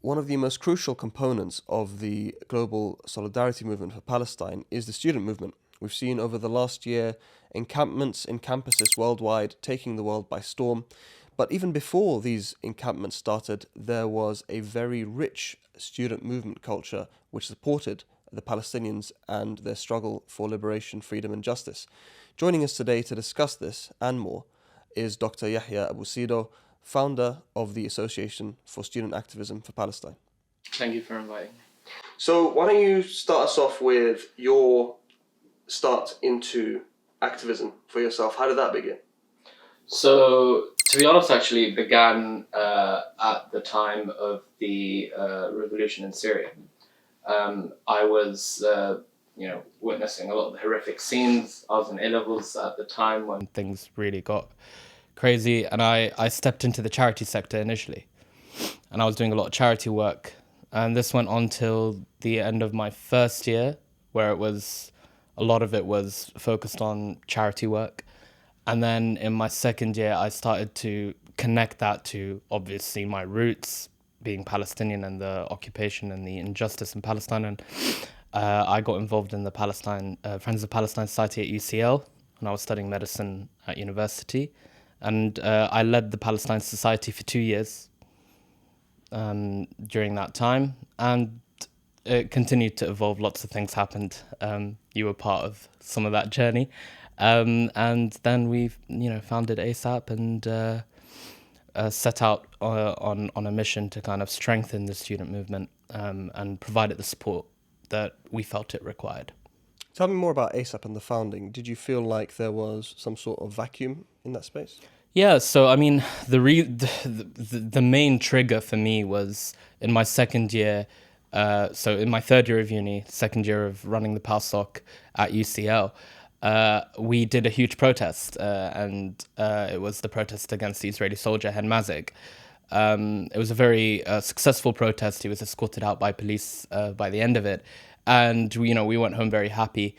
one of the most crucial components of the global solidarity movement for Palestine is the student movement. We've seen over the last year encampments in campuses worldwide taking the world by storm. But even before these encampments started, there was a very rich student movement culture which supported the Palestinians and their struggle for liberation, freedom and justice. Joining us today to discuss this and more is Dr. Yahya Abu-Seido, founder of the Association for Student Activism for Palestine. Thank you for inviting me. So why don't you start us off with your start into activism for yourself? How did that begin? So, to be honest, actually, it began at the time of the revolution in Syria. I was, witnessing a lot of the horrific scenes. I was in A-levels at the time when things really got crazy, and I stepped into the charity sector initially, and I was doing a lot of charity work. And this went on till the end of my first year, where a lot of it was focused on charity work. And then in my second year, I started to connect that to, obviously, my roots, being Palestinian and the occupation and the injustice in Palestine. And I got involved in the Friends of Palestine Society at UCL, and I was studying medicine at university. And I led the Palestine Society for 2 years during that time. And it continued to evolve. Lots of things happened. You were part of some of that journey. And then we, founded ASAP and set out on a mission to kind of strengthen the student movement and provide it the support that we felt it required. Tell me more about ASAP and the founding. Did you feel like there was some sort of vacuum in that space? Yeah, so I mean, the main trigger for me was in my second year. So in my third year of uni, second year of running the PalSoc at UCL. We did a huge protest, and it was the protest against the Israeli soldier Hen Mazik. It was a very successful protest. He was escorted out by police by the end of it, and we went home very happy,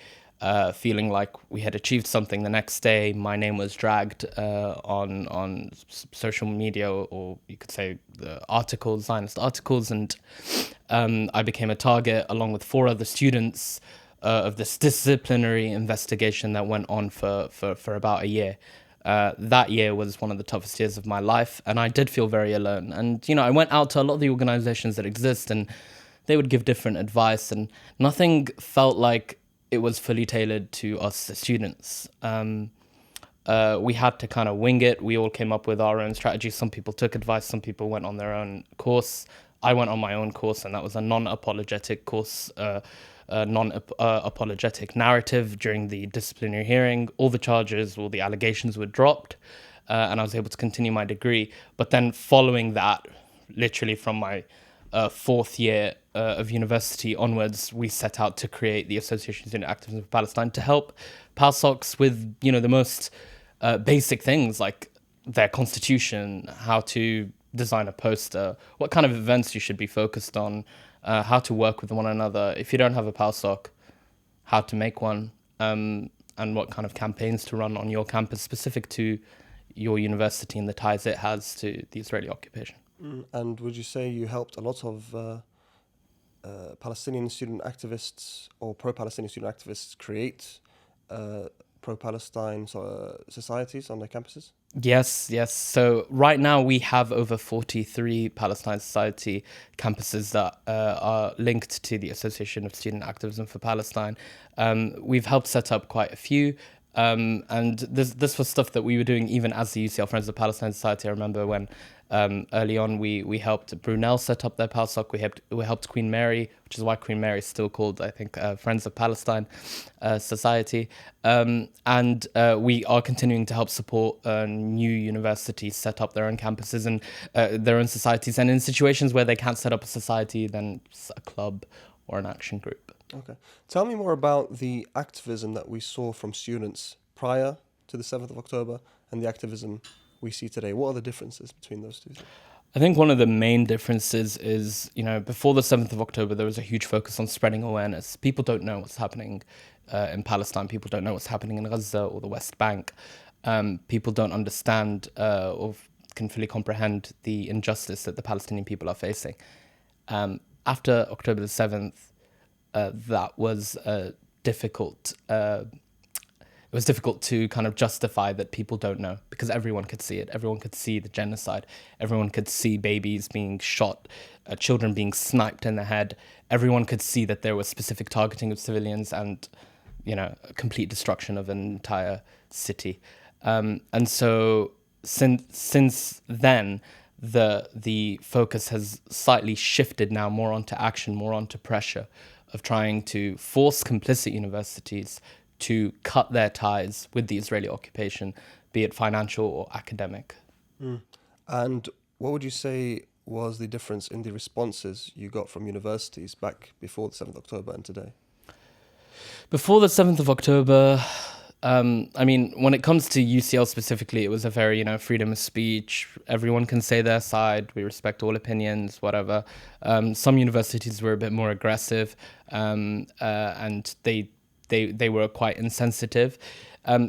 feeling like we had achieved something. The next day, my name was dragged on social media, or you could say the articles, Zionist articles, and I became a target along with 4 other students. Of this disciplinary investigation that went on for about a year. That year was one of the toughest years of my life, and I did feel very alone. And, I went out to a lot of the organizations that exist, and they would give different advice, and nothing felt like it was fully tailored to us, the students. We had to kind of wing it. We all came up with our own strategies. Some people took advice, some people went on their own course. I went on my own course, and that was a non-apologetic course, non-apologetic narrative during the disciplinary hearing. All the charges, all the allegations were dropped, and I was able to continue my degree. But then following that, literally from my 4th year of university onwards, we set out to create the Association for Student Activism for Palestine to help PalSocs with, the most basic things like their constitution, how to design a poster, what kind of events you should be focused on, how to work with one another. If you don't have a PalSoc, how to make one, and what kind of campaigns to run on your campus specific to your university and the ties it has to the Israeli occupation. And would you say you helped a lot of Palestinian student activists or pro-Palestinian student activists create pro-Palestine societies on their campuses? Yes. So right now we have over 43 Palestine Society campuses that are linked to the Association of Student Activism for Palestine. We've helped set up quite a few. And this was stuff that we were doing even as the UCL Friends of Palestine Society. I remember when early on we helped Brunel set up their PalSoc. We helped Queen Mary, which is why Queen Mary is still called, I think, Friends of Palestine Society. And we are continuing to help support new universities set up their own campuses and their own societies. And in situations where they can't set up a society, then it's a club or an action group. Okay. Tell me more about the activism that we saw from students prior to the 7th of October and the activism we see today. What are the differences between those two? I think one of the main differences is, before the 7th of October, there was a huge focus on spreading awareness. People don't know what's happening in Palestine. People don't know what's happening in Gaza or the West Bank. People don't understand or can fully comprehend the injustice that the Palestinian people are facing. After October the 7th, that was difficult. It was difficult to kind of justify that people don't know, because everyone could see it. Everyone could see the genocide. Everyone could see babies being shot, children being sniped in the head. Everyone could see that there was specific targeting of civilians and, complete destruction of an entire city. And so since then, the focus has slightly shifted now more onto action, more onto pressure of trying to force complicit universities to cut their ties with the Israeli occupation, be it financial or academic. And what would you say was the difference in the responses you got from universities back before the 7th of October and today? Before the 7th of October, when it comes to UCL specifically, it was a very, freedom of speech. Everyone can say their side. We respect all opinions, whatever. Some universities were a bit more aggressive, and they were quite insensitive.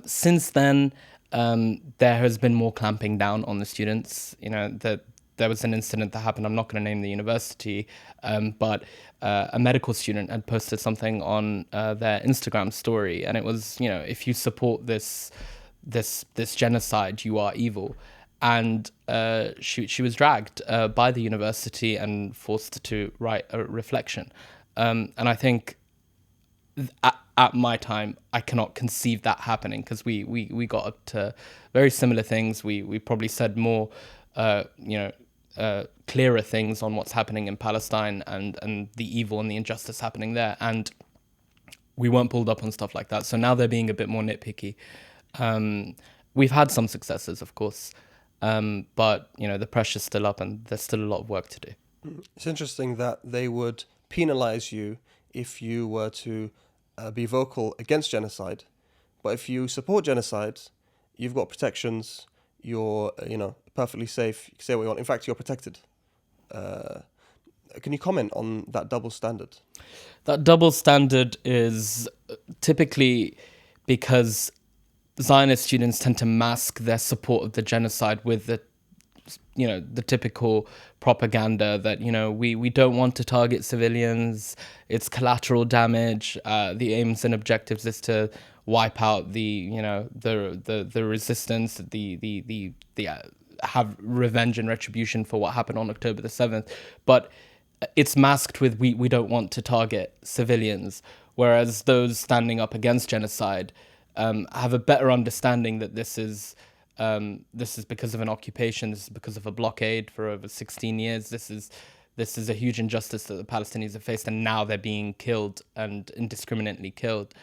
Since then, there has been more clamping down on the students. There was an incident that happened. I'm not going to name the university, but a medical student had posted something on their Instagram story, and it was, if you support this genocide, you are evil. And she was dragged by the university and forced to write a reflection. And I think at my time, I cannot conceive that happening, because we got up to very similar things. We probably said more, clearer things on what's happening in Palestine and the evil and the injustice happening there. And we weren't pulled up on stuff like that. So now they're being a bit more nitpicky. We've had some successes, of course, but, the pressure's still up and there's still a lot of work to do. It's interesting that they would penalize you if you were to be vocal against genocide, but if you support genocide, you've got protections. You're, perfectly safe. You can say what you want. In fact, you're protected. Can you comment on that double standard? That double standard is typically because Zionist students tend to mask their support of the genocide with the typical propaganda that, we don't want to target civilians. It's collateral damage. The aims and objectives is to wipe out the resistance, the have revenge and retribution for what happened on October the 7th. But it's masked with we don't want to target civilians, whereas those standing up against genocide have a better understanding that this is because of an occupation. This is because of a blockade for over 16 years. This is a huge injustice that the Palestinians have faced, and now they're being killed and indiscriminately killed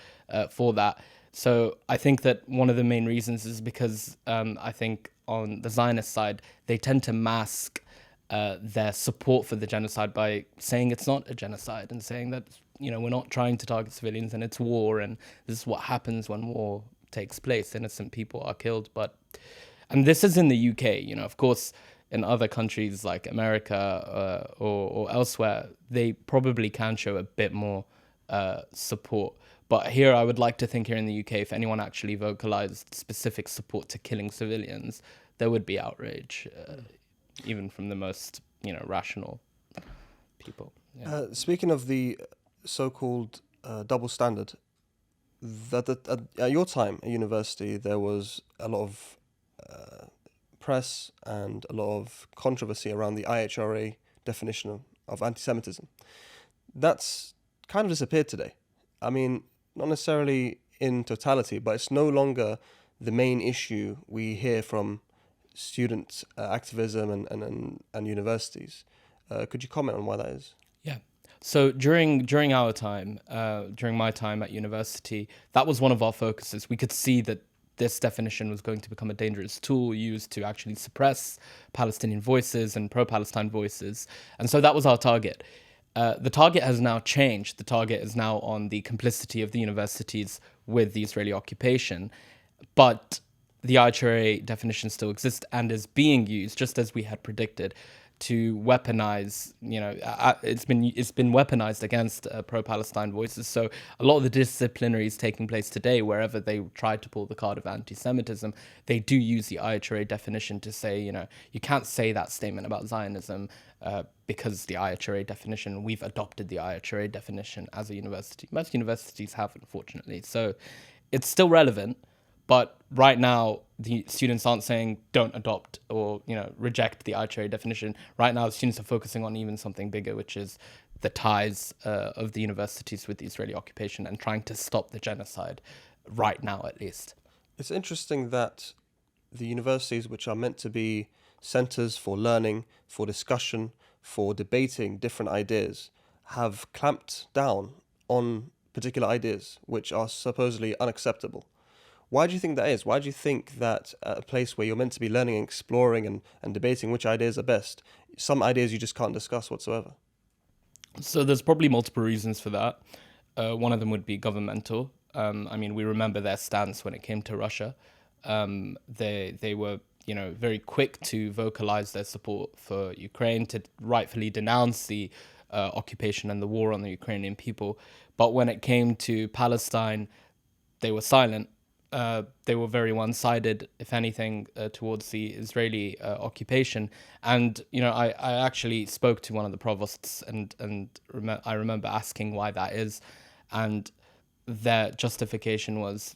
for that. So I think that one of the main reasons is because I think on the Zionist side, they tend to mask their support for the genocide by saying it's not a genocide and saying that, we're not trying to target civilians and it's war, and this is what happens when war takes place. Innocent people are killed. And this is in the UK, of course, in other countries like America or elsewhere, they probably can show a bit more support. But here, I would like to think here in the UK, if anyone actually vocalized specific support to killing civilians, there would be outrage, even from the most, rational people. Yeah. Speaking of the so-called double standard, at your time at university, there was a lot of press and a lot of controversy around the IHRA definition of anti-Semitism. That's kind of disappeared today. I mean, not necessarily in totality, but it's no longer the main issue we hear from student activism and universities. Could you comment on why that is? Yeah. So during our time, during my time at university, that was one of our focuses. We could see that this definition was going to become a dangerous tool used to actually suppress Palestinian voices and pro-Palestine voices. And so that was our target. The target has now changed. The target is now on the complicity of the universities with the Israeli occupation. But the IHRA definition still exists and is being used, just as we had predicted, to weaponize, it's been weaponized against pro-Palestine voices. So a lot of the disciplinaries taking place today, wherever they try to pull the card of anti-Semitism, they do use the IHRA definition to say, you can't say that statement about Zionism. because the IHA definition, we've adopted the IHA definition as a university. Most universities have, unfortunately. So it's still relevant, but right now the students aren't saying don't adopt or reject the IHA definition. Right now, the students are focusing on even something bigger, which is the ties of the universities with the Israeli occupation and trying to stop the genocide right now, at least. It's interesting that the universities, which are meant to be centers for learning, for discussion, for debating different ideas, have clamped down on particular ideas which are supposedly unacceptable. Why do you think that is? Why do you think that at a place where you're meant to be learning and exploring and debating which ideas are best, some ideas you just can't discuss whatsoever? So there's probably multiple reasons for that. One of them would be governmental. We remember their stance when it came to Russia. They were very quick to vocalize their support for Ukraine, to rightfully denounce the occupation and the war on the Ukrainian people. But when it came to Palestine, they were silent. They were very one-sided, if anything, towards the Israeli occupation. And I actually spoke to one of the provosts, and I remember asking why that is, and their justification was,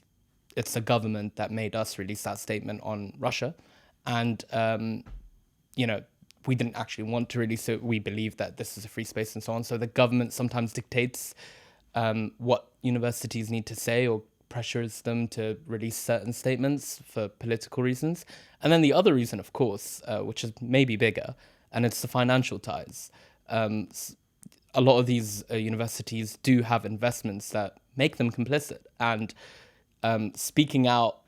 it's the government that made us release that statement on Russia, and we didn't actually want to release it. We believe that this is a free space and so on. So the government sometimes dictates what universities need to say, or pressures them to release certain statements for political reasons. And then the other reason, of course, which is maybe bigger, and it's the financial ties. A lot of these universities do have investments that make them complicit, and speaking out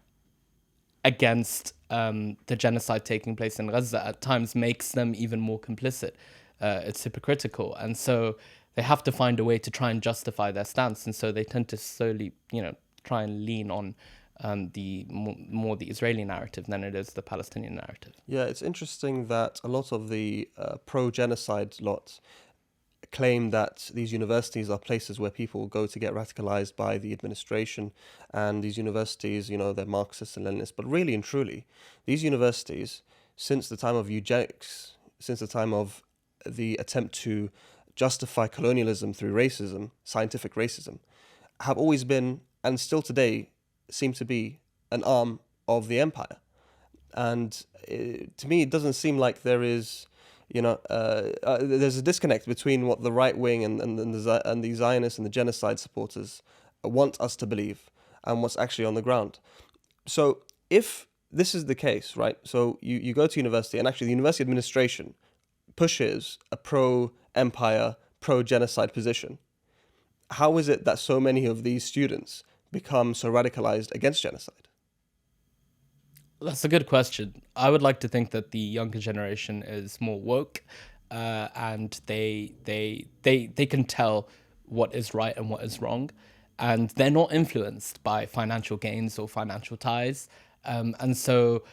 against the genocide taking place in Gaza at times makes them even more complicit. It's hypocritical, and so they have to find a way to try and justify their stance, and so they tend to slowly, try and lean on the more the Israeli narrative than it is the Palestinian narrative. Yeah, it's interesting that a lot of the pro-genocide lot claim that these universities are places where people go to get radicalized by the administration, and these universities, they're Marxists and Leninists. But really and truly, these universities, since the time of eugenics, since the time of the attempt to justify colonialism through racism, scientific racism, have always been, and still today seem to be, an arm of the empire. And to me, it doesn't seem like there is, there's a disconnect between what the right wing and the Zionists and the genocide supporters want us to believe and what's actually on the ground. So if this is the case, right, so you go to university, and actually the university administration pushes a pro-empire, pro-genocide position, how is it that so many of these students become so radicalized against genocide? That's a good question. I would like to think that the younger generation is more woke, and they can tell what is right and what is wrong, and they're not influenced by financial gains or financial ties, and so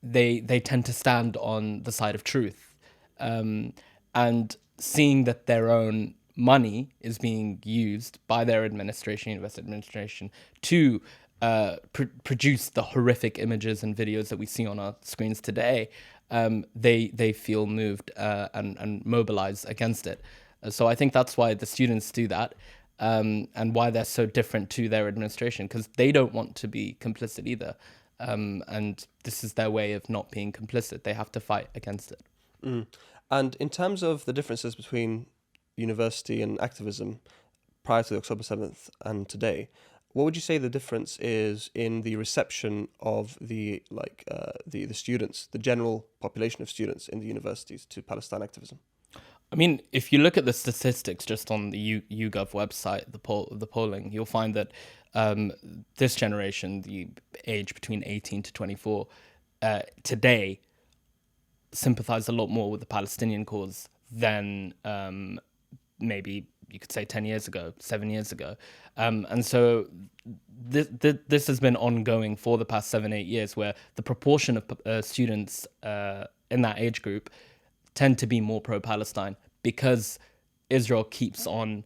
they tend to stand on the side of truth, and seeing that their own money is being used by their administration, university administration, to produce the horrific images and videos that we see on our screens today, they feel moved and mobilize against it. So I think that's why the students do that, and why they're so different to their administration, because they don't want to be complicit either. And this is their way of not being complicit. They have to fight against it. And in terms of the differences between university and activism prior to October 7th and today, what would you say the difference is in the reception of the students, the general population of students in the universities, to Palestine activism? I mean, if you look at the statistics just on the YouGov website, the polling, you'll find that this generation, the age between 18 to 24, today sympathize a lot more with the Palestinian cause than maybe you could say 10 years ago, 7 years ago. And so this has been ongoing for the past 7-8 years, where the proportion of students in that age group tend to be more pro-Palestine, because Israel keeps on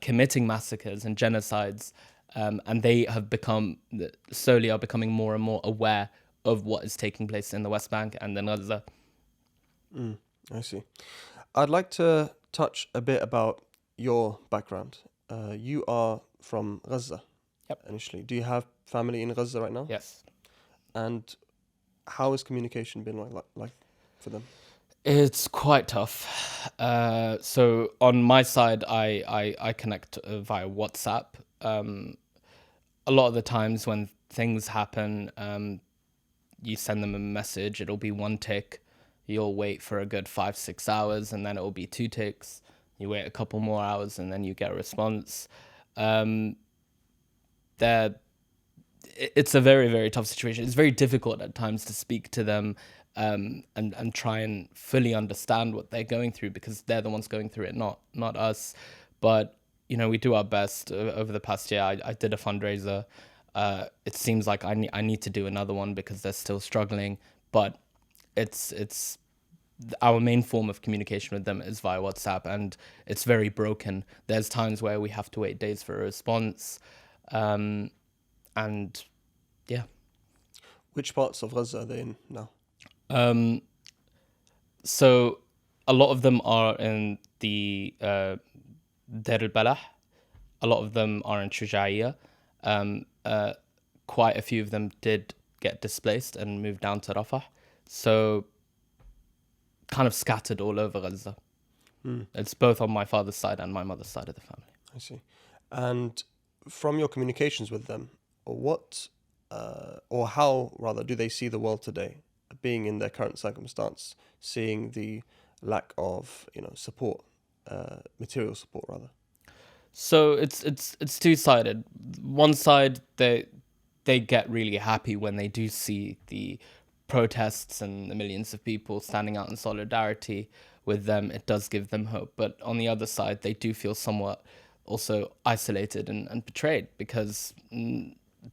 committing massacres and genocides, and they have slowly are becoming more and more aware of what is taking place in the West Bank and in Gaza. I see. I'd like to touch a bit about your background. You are from Gaza Yep. initially. Do you have family in Gaza right now? Yes. And how has communication been like for them? It's quite tough. So on my side, I connect via WhatsApp. A lot of the times when things happen, you send them a message, it'll be one tick. You'll wait for a good 5-6 hours, and then it'll be 2 ticks. You wait a couple more hours, and then you get a response. They're It's a very, very tough situation. It's very difficult at times to speak to them and try and fully understand what they're going through, because they're the ones going through it, not us. But we do our best. Over the past year, I did a fundraiser. It seems like I need to do another one because they're still struggling. But it's our main form of communication with them is via WhatsApp, and it's very broken. There's times where we have to wait days for a response. And yeah. Which parts of Gaza are they in now? So a lot of them are in the Deir al-Balah. A lot of them are in Shujaiya. Quite a few of them did get displaced and moved down to Rafah. So kind of scattered all over Gaza. It's both on my father's side and my mother's side of the family. I see. And from your communications with them, what or how rather do they see the world today, being in their current circumstance, seeing the lack of support, material support rather? So it's two-sided. One side, they get really happy when they do see the protests and the millions of people standing out in solidarity with them. It does give them hope. But on the other side, they do feel somewhat also isolated and betrayed, because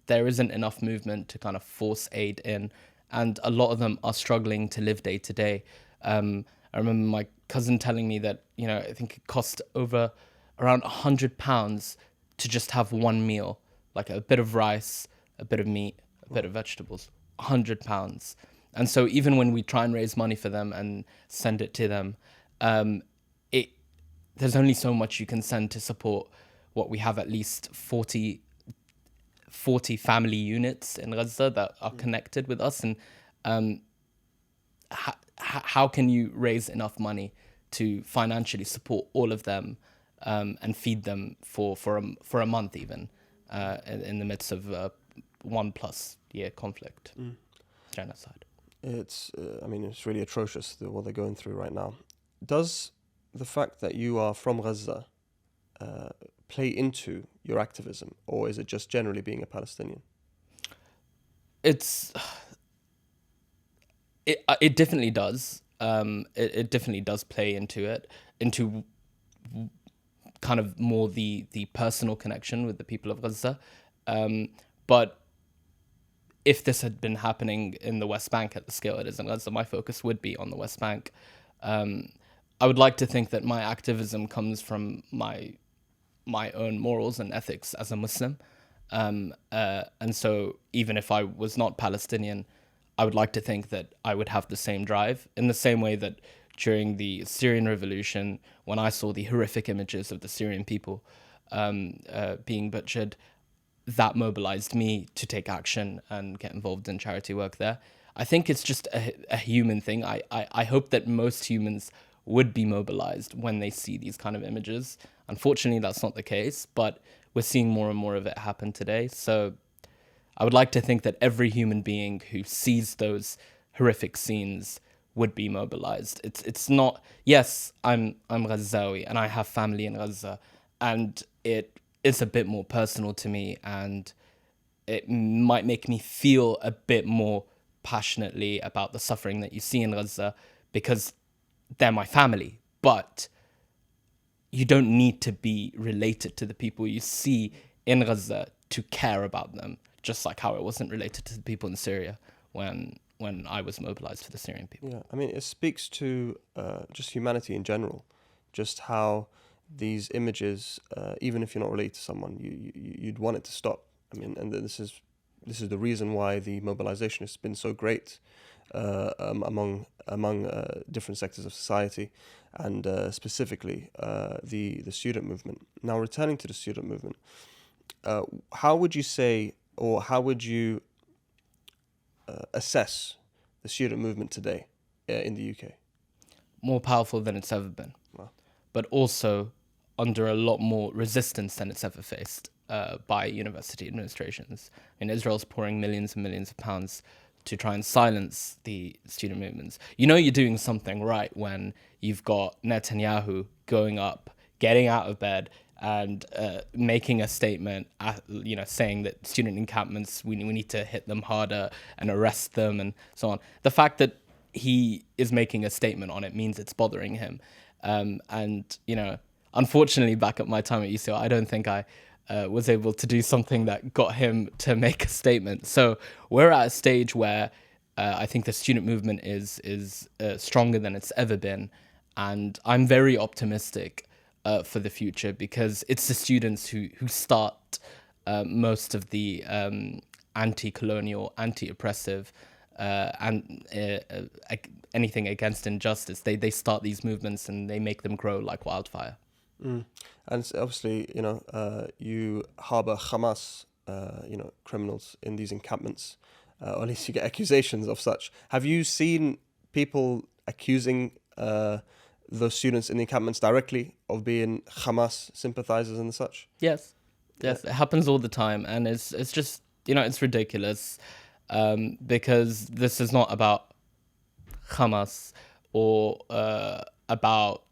there isn't enough movement to kind of force aid in, and a lot of them are struggling to live day to day. I remember my cousin telling me that I think it cost over around £100 to just have one meal, like a bit of rice, a bit of meat, a bit of vegetables. £100. And so even when we try and raise money for them and send it to them, there's only so much you can send to support what we have, at least 40 family units in Gaza that are connected with us. And how can you raise enough money to financially support all of them and feed them for a month even, in the midst of a 1+ year conflict, genocide? It's it's really atrocious what they're going through right now. Does the fact that you are from Gaza play into your activism, or is it just generally being a Palestinian? It definitely does. It definitely does play into kind of more the personal connection with the people of Gaza. But if this had been happening in the West Bank at the scale it is in Gaza, my focus would be on the West Bank. I would like to think that my activism comes from my own morals and ethics as a Muslim. And so even if I was not Palestinian, I would like to think that I would have the same drive, in the same way that during the Syrian revolution, when I saw the horrific images of the Syrian people being butchered, that mobilized me to take action and get involved in charity work there. I think it's just a human thing. I hope that most humans would be mobilized when they see these kind of images. Unfortunately, that's not the case, but we're seeing more and more of it happen today. So I would like to think that every human being who sees those horrific scenes would be mobilized. It's not, yes, I'm Ghazawi and I have family in Gaza, and it's a bit more personal to me, and it might make me feel a bit more passionately about the suffering that you see in Gaza, because they're my family. But you don't need to be related to the people you see in Gaza to care about them, just like how it wasn't related to the people in Syria when I was mobilized for the Syrian people. Yeah, it speaks to just humanity in general, just how these images, even if you're not related to someone, you'd want it to stop. And this is the reason why the mobilization has been so great among among different sectors of society, and specifically the student movement. Now, returning to the student movement, how would you say, or how would you assess the student movement today in the UK? More powerful than it's ever been, Wow. but also under a lot more resistance than it's ever faced by university administrations. And Israel's pouring millions and millions of pounds to try and silence the student movements. You know you're doing something right when you've got Netanyahu going up, getting out of bed, and making a statement, saying that student encampments, we need to hit them harder and arrest them and so on. The fact that he is making a statement on it means it's bothering him. Unfortunately, back at my time at UCL, I don't think I was able to do something that got him to make a statement. So we're at a stage where I think the student movement is stronger than it's ever been. And I'm very optimistic for the future, because it's the students who start most of the anti-colonial, anti-oppressive, and anything against injustice. They start these movements and they make them grow like wildfire. And obviously, you harbour Hamas, criminals in these encampments, or at least you get accusations of such. Have you seen people accusing those students in the encampments directly of being Hamas sympathizers and such? Yes, it happens all the time, and it's just it's ridiculous, because this is not about Hamas or about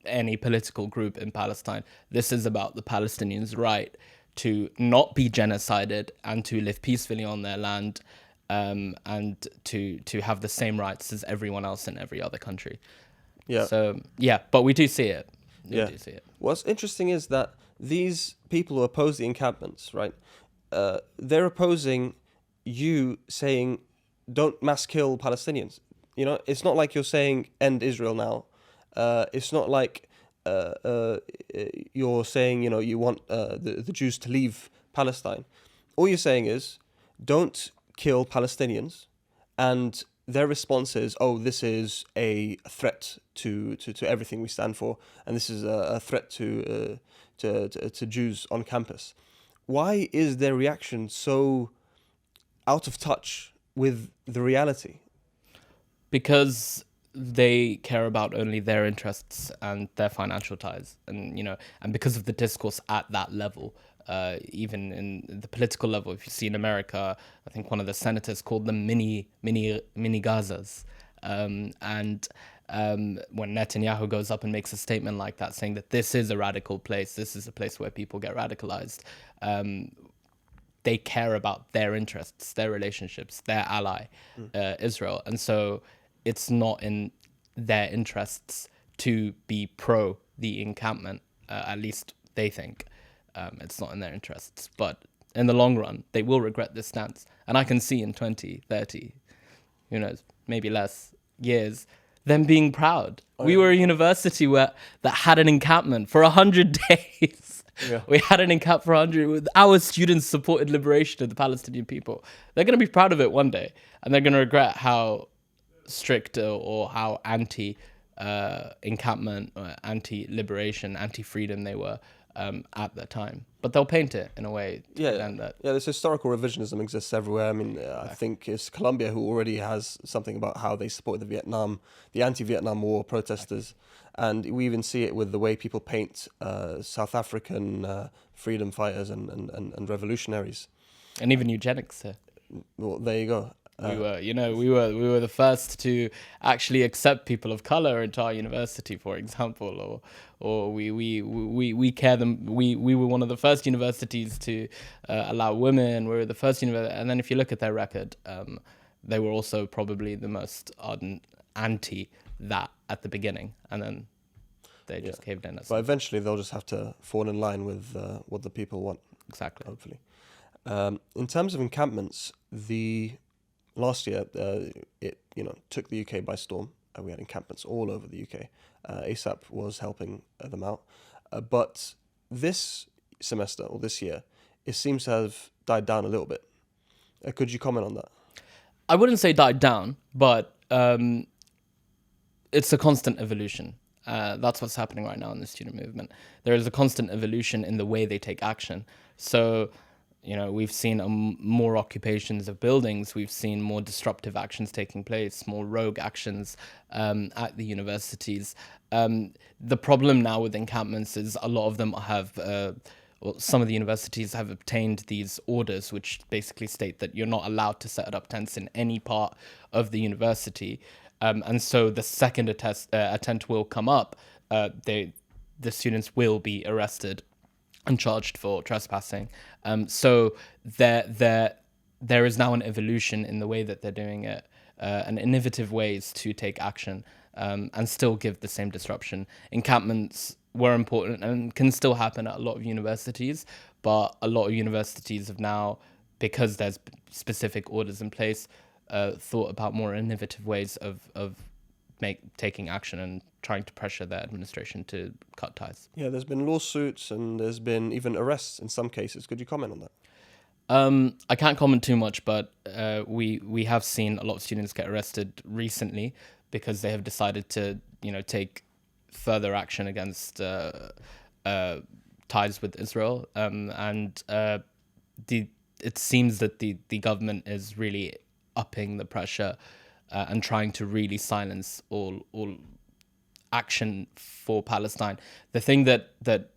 any political group in Palestine. This is about the Palestinians' right to not be genocided and to live peacefully on their land, and to have the same rights as everyone else in every other country. Yeah. So but we do see it. We do see it. What's interesting is that these people who oppose the encampments, right? They're opposing you saying, "Don't mass kill Palestinians." It's not like you're saying end Israel now. It's not like you're saying you want the Jews to leave Palestine. All you're saying is, don't kill Palestinians, and their response is, "Oh, this is a threat to everything we stand for, and this is a threat to Jews on campus." Why is their reaction so out of touch with the reality? Because they care about only their interests and their financial ties, and and because of the discourse at that level. Even in the political level, if you see in America, I think one of the senators called them mini Gazas. When Netanyahu goes up and makes a statement like that, saying that this is a radical place, this is a place where people get radicalized, they care about their interests, their relationships, their ally, Israel. And so it's not in their interests to be pro the encampment, at least they think. It's not in their interests, but in the long run, they will regret this stance. And I can see in 20, 30, who knows, maybe less years, them being proud. We were a university that had an encampment for 100 days. Yeah. We had an encampment for 100. Our students supported liberation of the Palestinian people. They're going to be proud of it one day, and they're going to regret how strict or how anti-encampment, anti-liberation, anti-freedom they were. At that time, but they'll paint it in a way that this historical revisionism exists everywhere. I mean, I think it's Colombia who already has something about how they supported the anti-Vietnam War protesters, and we even see it with the way people paint South African freedom fighters and revolutionaries, and even eugenics. Well, there you go. We were the first to actually accept people of color into our university, for example, or we care them. We were one of the first universities to allow women. We were the first university, and then if you look at their record, they were also probably the most ardent anti that at the beginning, and then they just caved in. But eventually, they'll just have to fall in line with what the people want. Exactly. Hopefully, in terms of encampments, last year, it took the UK by storm. We had encampments all over the UK. ASAP was helping them out, but this semester or this year, it seems to have died down a little bit. Could you comment on that? I wouldn't say died down, but it's a constant evolution. That's what's happening right now in the student movement. There is a constant evolution in the way they take action. So, we've seen more occupations of buildings. We've seen more disruptive actions taking place, more rogue actions at the universities. The problem now with encampments is a lot of them have, some of the universities have obtained these orders which basically state that you're not allowed to set up tents in any part of the university. And so the second attempt will come up, the students will be arrested and charged for trespassing. So there is now an evolution in the way that they're doing it, and innovative ways to take action, and still give the same disruption. Encampments were important and can still happen at a lot of universities, but a lot of universities have now, because there's specific orders in place, thought about more innovative ways of taking action and trying to pressure their administration to cut ties. Yeah, there's been lawsuits and there's been even arrests in some cases. Could you comment on that? I can't comment too much, but we have seen a lot of students get arrested recently because they have decided to take further action against ties with Israel, and it seems that the government is really upping the pressure and trying to really silence all action for Palestine. The thing that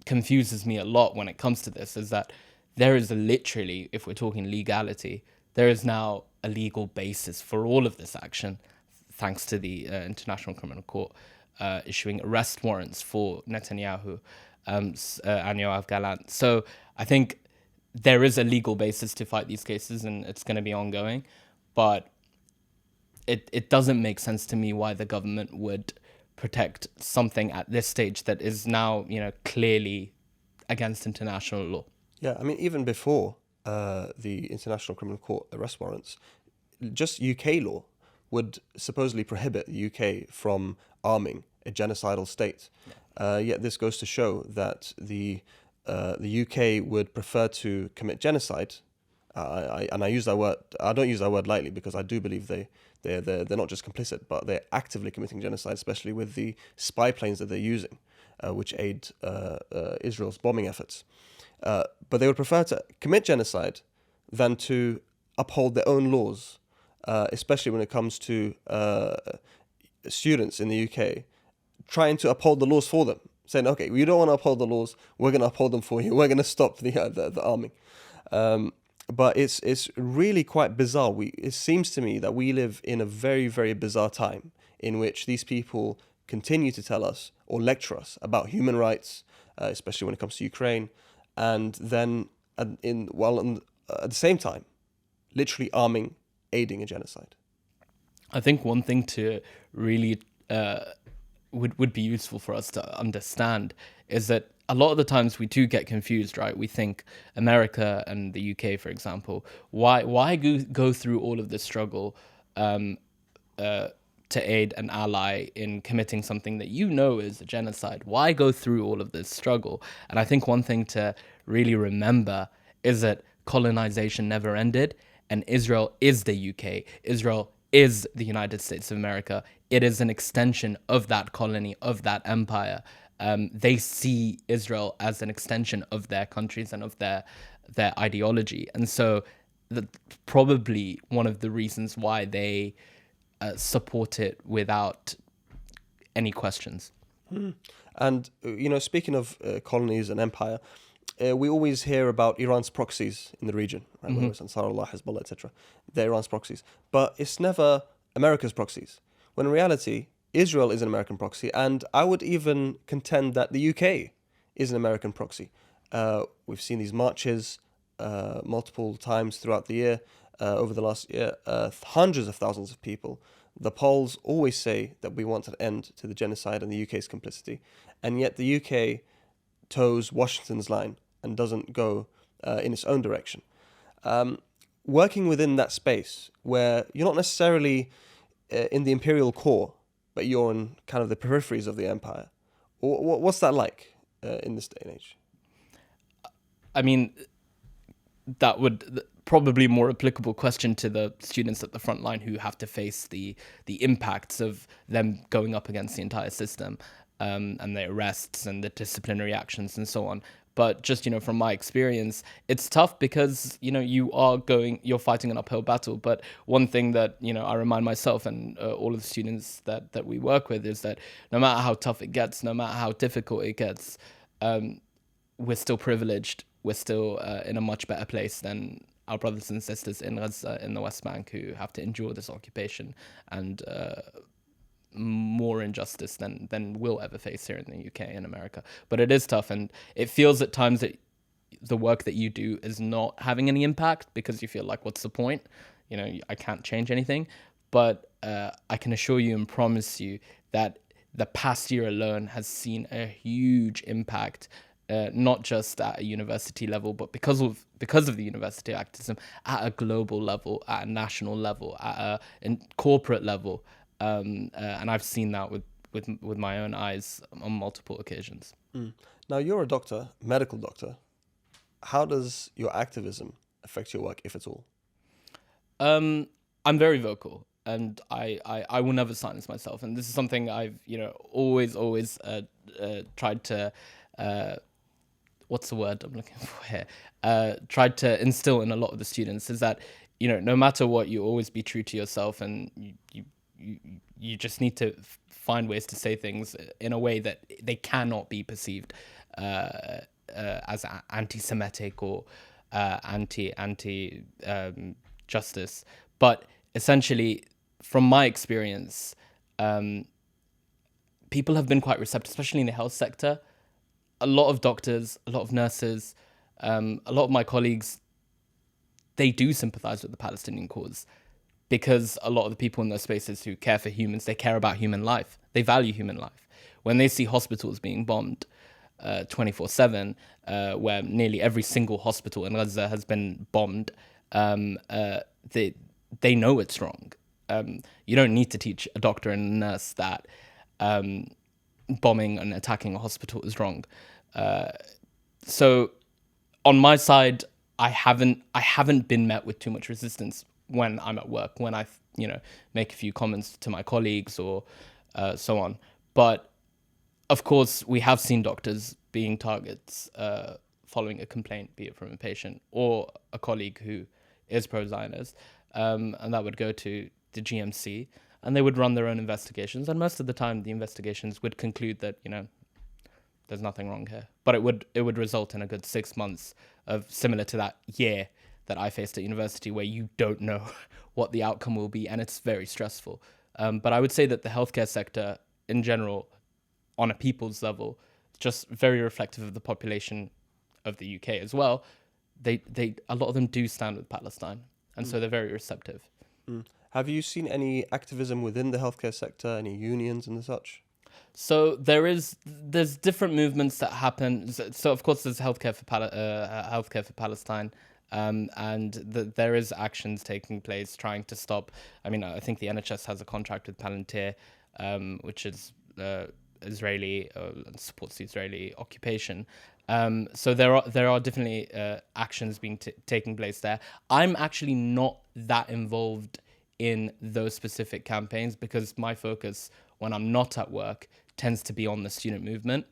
confuses me a lot when it comes to this is that there is literally, if we're talking legality, there is now a legal basis for all of this action, thanks to the International Criminal Court issuing arrest warrants for Netanyahu and Yoav Gallant. So I think there is a legal basis to fight these cases, and it's going to be ongoing. But it doesn't make sense to me why the government would protect something at this stage that is now, clearly against international law. Yeah, I mean, even before the International Criminal Court arrest warrants, just UK law would supposedly prohibit the UK from arming a genocidal state. Yeah. Yet this goes to show that the UK would prefer to commit genocide. I use that word. I don't use that word lightly, because I do believe they're not just complicit, but they're actively committing genocide, especially with the spy planes that they're using, which aid Israel's bombing efforts. But they would prefer to commit genocide than to uphold their own laws, especially when it comes to students in the UK trying to uphold the laws for them, saying, okay, you don't want to uphold the laws, we're going to uphold them for you, we're going to stop the arming. But it's really quite bizarre. It seems to me that we live in a very, very bizarre time in which these people continue to tell us or lecture us about human rights, especially when it comes to Ukraine, and then at the same time, literally aiding a genocide. I think one thing to really would be useful for us to understand is that a lot of the times we do get confused, right? We think America and the UK, for example, why go through all of this struggle to aid an ally in committing something that is a genocide? Why go through all of this struggle? And I think one thing to really remember is that colonization never ended, and Israel is the UK. Israel is the United States of America. It is an extension of that colony, of that empire. They see Israel as an extension of their countries and of their ideology. And so probably one of the reasons why they support it without any questions. And, speaking of colonies and empire, we always hear about Iran's proxies in the region, right? Whether it's Ansarullah, Hezbollah, etc. They're Iran's proxies. But it's never America's proxies. When in reality, Israel is an American proxy, and I would even contend that the UK is an American proxy. We've seen these marches multiple times throughout the year, over the last year, hundreds of thousands of people. The polls always say that we want an end to the genocide and the UK's complicity, and yet the UK toes Washington's line and doesn't go in its own direction. Working within that space where you're not necessarily in the imperial core, but you're in kind of the peripheries of the empire. What's that like in this day and age? I mean, that would probably more applicable question to the students at the front line who have to face the impacts of them going up against the entire system, and the arrests and the disciplinary actions and so on. But just, from my experience, it's tough because, you're fighting an uphill battle. But one thing that, I remind myself and all of the students that we work with is that no matter how tough it gets, no matter how difficult it gets, we're still privileged. We're still in a much better place than our brothers and sisters in Gaza, in the West Bank, who have to endure this occupation and more injustice than we'll ever face here in the UK and America. But it is tough, and it feels at times that the work that you do is not having any impact because you feel like, what's the point? I can't change anything. But I can assure you and promise you that the past year alone has seen a huge impact, not just at a university level, but because of the university activism, at a global level, at a national level, at a corporate level. And I've seen that with my own eyes on multiple occasions. Now, you're a doctor, medical doctor. How does your activism affect your work, if at all? I'm very vocal, and I will never silence myself. And this is something I've always tried to what's the word I'm looking for here? Tried to instill in a lot of the students is that no matter what, you always be true to yourself, and you just need to find ways to say things in a way that they cannot be perceived as anti-Semitic or anti justice. But essentially, from my experience, people have been quite receptive, especially in the health sector. A lot of doctors, a lot of nurses, a lot of my colleagues, they do sympathize with the Palestinian cause, because a lot of the people in those spaces who care for humans, they care about human life. They value human life. When they see hospitals being bombed 24/7, where nearly every single hospital in Gaza has been bombed, they know it's wrong. You don't need to teach a doctor and a nurse that bombing and attacking a hospital is wrong. So on my side, I haven't been met with too much resistance when I'm at work, when I make a few comments to my colleagues or so on. But of course, we have seen doctors being targets following a complaint, be it from a patient or a colleague who is pro-Zionist, and that would go to the GMC, and they would run their own investigations, and most of the time the investigations would conclude that there's nothing wrong here, but it would result in a good 6 months of similar to that year that I faced at university, where you don't know what the outcome will be, and it's very stressful. But I would say that the healthcare sector in general, on a people's level, just very reflective of the population of the UK as well. They a lot of them do stand with Palestine, and so they're very receptive. Have you seen any activism within the healthcare sector, any unions and such? So there's different movements that happen. So of course there's healthcare for Palestine, and there is actions taking place trying to stop. I mean, I think the NHS has a contract with Palantir, which is Israeli, supports the Israeli occupation. So there are definitely actions being taking place there. I'm actually not that involved in those specific campaigns because my focus when I'm not at work tends to be on the student movement.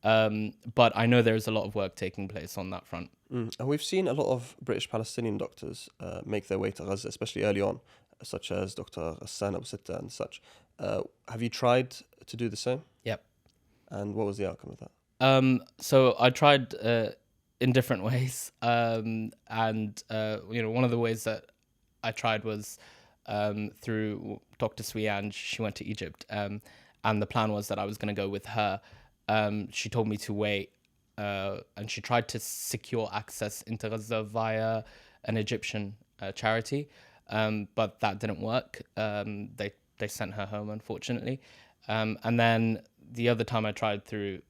But I know there's a lot of work taking place on that front. And we've seen a lot of British Palestinian doctors make their way to Gaza, especially early on, such as Dr. Yahya Abu-Seido and such. Have you tried to do the same? Yep. And what was the outcome of that? So I tried in different ways. And one of the ways that I tried was through Dr. Swian. She went to Egypt. And the plan was that I was going to go with her. She told me to wait, and she tried to secure access into Gaza via an Egyptian charity, but that didn't work. They sent her home, unfortunately. And then the other time I tried through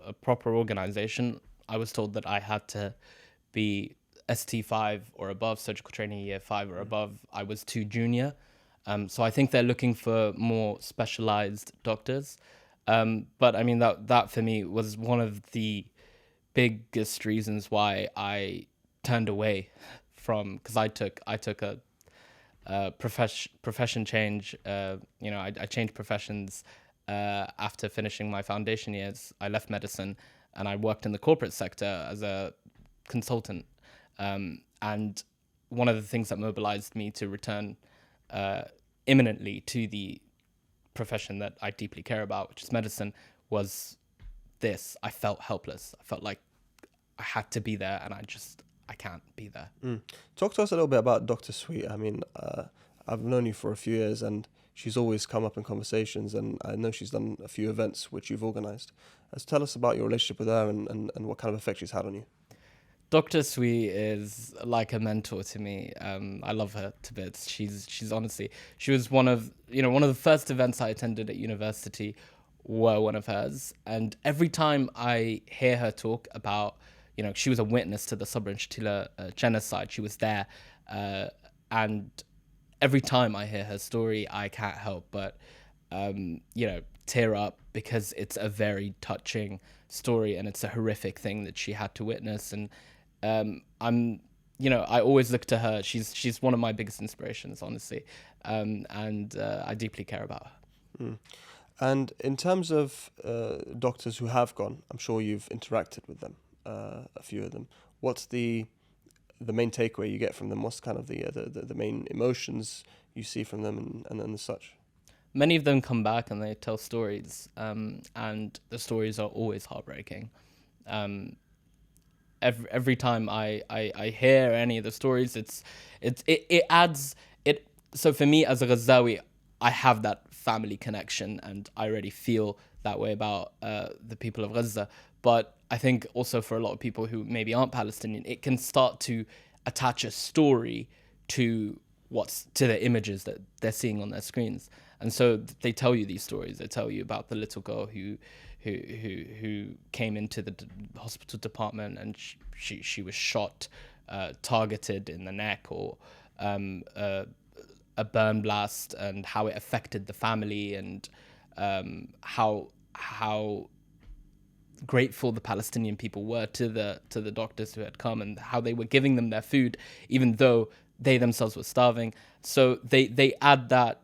a proper organization, I was told that I had to be ST5 or above, surgical training year 5 or above. I was too junior. So I think they're looking for more specialized doctors. But I mean, that for me was one of the biggest reasons why I turned away from, because I took a profession change. I changed professions after finishing my foundation years. I left medicine and I worked in the corporate sector as a consultant. And one of the things that mobilized me to return imminently to the profession that I deeply care about, which is medicine, was this. I felt helpless. I felt like I had to be there, and I can't be there. Talk to us a little bit about Dr. Sweet. I mean, I've known you for a few years, and she's always come up in conversations, and I know she's done a few events which you've organized. Tell us about your relationship with her and what kind of effect she's had on you. Dr. Sweet is like a mentor to me. I love her to bits. She's honestly, she was one of the first events I attended at university were one of hers. And every time I hear her talk about, she was a witness to the Srebrenica genocide. She was there. And every time I hear her story, I can't help but, tear up, because it's a very touching story and it's a horrific thing that she had to witness. And I always look to her. She's one of my biggest inspirations, honestly. And I deeply care about her. And in terms of doctors who have gone, I'm sure you've interacted with them, a few of them. What's the main takeaway you get from them? What's kind of the main emotions you see from them and such? Many of them come back and they tell stories, and the stories are always heartbreaking. Every time I hear any of the stories, it adds it. So for me as a Ghazawi, I have that family connection, and I already feel that way about the people of Gaza. But I think also for a lot of people who maybe aren't Palestinian, it can start to attach a story to the images that they're seeing on their screens. And so they tell you these stories. They tell you about the little girl who came into the hospital department and she was shot, targeted in the neck, or a burn blast, and how it affected the family, and how grateful the Palestinian people were to the doctors who had come, and how they were giving them their food even though they themselves were starving. So they add that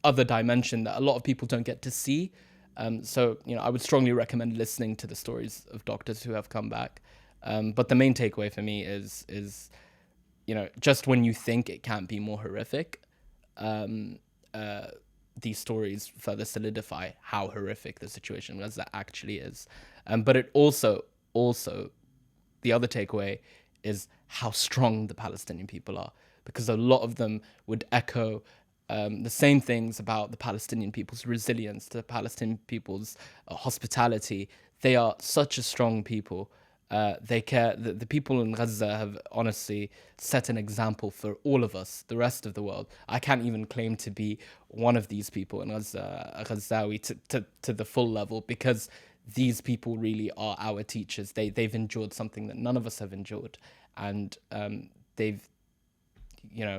other dimension that a lot of people don't get to see. So I would strongly recommend listening to the stories of doctors who have come back. But the main takeaway for me is just when you think it can't be more horrific, these stories further solidify how horrific the situation as that actually is. But it also the other takeaway is how strong the Palestinian people are, because a lot of them would echo the same things about the Palestinian people's resilience, the Palestinian people's hospitality. They are such a strong people. They care. The people in Gaza have honestly set an example for all of us, the rest of the world. I can't even claim to be one of these people in Gaza, a Ghazawi, to the full level, because these people really are our teachers. They've endured something that none of us have endured, and they've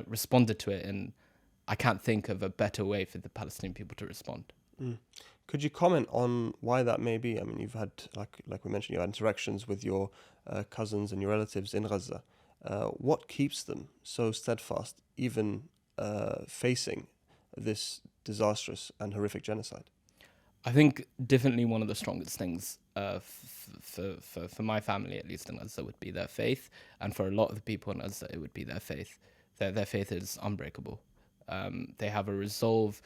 responded to it. And I can't think of a better way for the Palestinian people to respond. Could you comment on why that may be? I mean, you've had, like we mentioned, you had interactions with your cousins and your relatives in Gaza. What keeps them so steadfast, even facing this disastrous and horrific genocide? I think definitely one of the strongest things for my family, at least in Gaza, would be their faith. And for a lot of the people in Gaza, it would be their faith. Their faith is unbreakable. They have a resolve.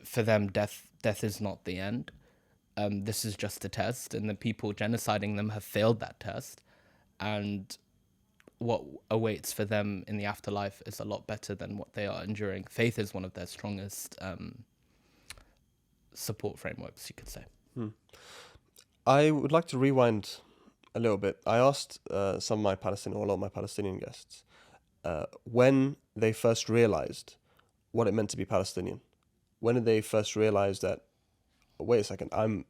For them, death is not the end. This is just a test, and the people genociding them have failed that test. And what awaits for them in the afterlife is a lot better than what they are enduring. Faith is one of their strongest support frameworks, you could say. I would like to rewind a little bit. I asked a lot of my Palestinian guests, when they first realized what it meant to be Palestinian. When did they first realize that, wait a second, I'm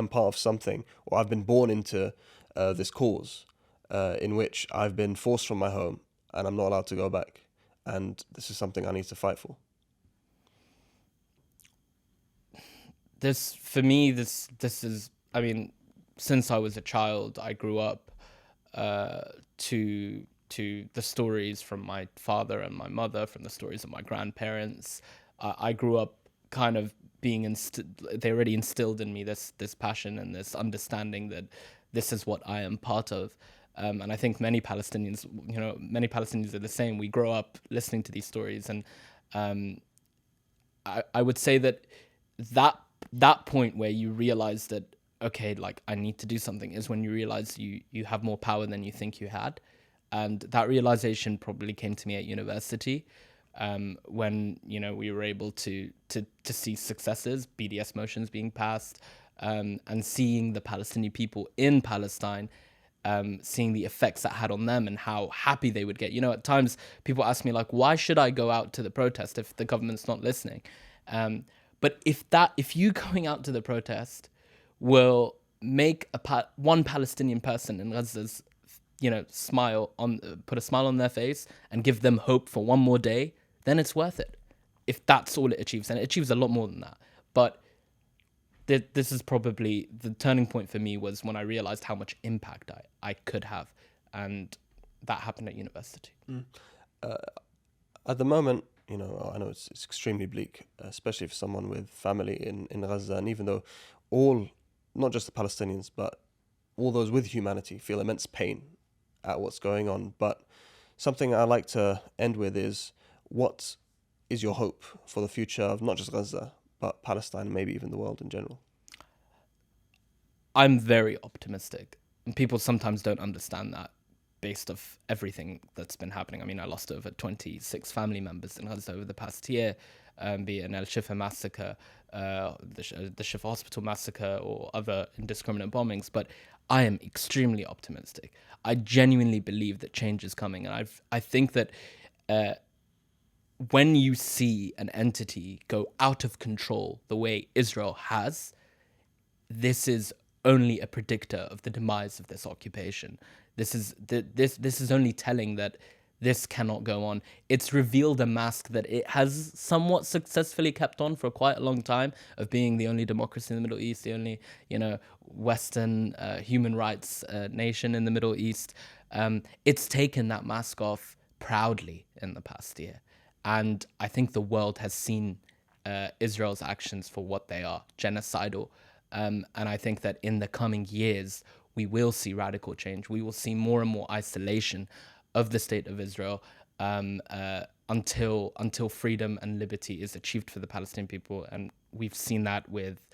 part of something, or I've been born into this cause in which I've been forced from my home and I'm not allowed to go back, and this is something I need to fight for? For me, this is, I mean, since I was a child, I grew up to to the stories from my father and my mother, from the stories of my grandparents. I grew up kind of being they already instilled in me this passion and this understanding that this is what I am part of. And I think many Palestinians are the same. We grow up listening to these stories, and I would say that point where you realize that, okay, like, I need to do something, is when you realize you have more power than you think you had. And that realization probably came to me at university, when, we were able to see successes, BDS motions being passed, and seeing the Palestinian people in Palestine, seeing the effects that had on them and how happy they would get. At times people ask me, like, why should I go out to the protest if the government's not listening? But if you going out to the protest will make one Palestinian person in Gaza's, put a smile on their face and give them hope for one more day, then it's worth it. If that's all it achieves, and it achieves a lot more than that. But this is probably the turning point for me, was when I realized how much impact I could have, and that happened at university. At the moment, I know it's extremely bleak, especially for someone with family in Gaza, and even though not just the Palestinians, but all those with humanity feel immense pain at what's going on. But something I like to end with is, what is your hope for the future of not just Gaza, but Palestine, and maybe even the world in general? I'm very optimistic, and people sometimes don't understand that, based off everything that's been happening. I mean, I lost over 26 family members in Gaza over the past year, be it an Al-Shifa massacre, the Shifa hospital massacre, or other indiscriminate bombings. But I am extremely optimistic. I genuinely believe that change is coming, and I think that when you see an entity go out of control the way Israel has, this is only a predictor of the demise of this occupation. This is only telling that this cannot go on. It's revealed a mask that it has somewhat successfully kept on for quite a long time, of being the only democracy in the Middle East, the only Western human rights nation in the Middle East. It's taken that mask off proudly in the past year, and I think the world has seen Israel's actions for what they are: genocidal. And I think that in the coming years, we will see radical change. We will see more and more isolation of the state of Israel, until freedom and liberty is achieved for the Palestinian people. And we've seen that with,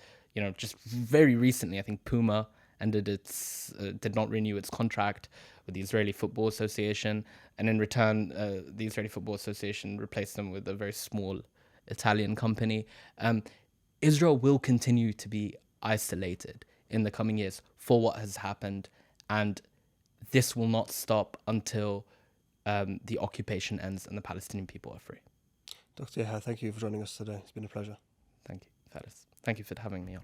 just very recently, I think Puma did not renew its contract with the Israeli Football Association, and in return, the Israeli Football Association replaced them with a very small Italian company. Israel will continue to be isolated in the coming years for what has happened, and this will not stop until the occupation ends and the Palestinian people are free. Dr. Yahya, thank you for joining us today. It's been a pleasure. Thank you, Faris. Thank you for having me on.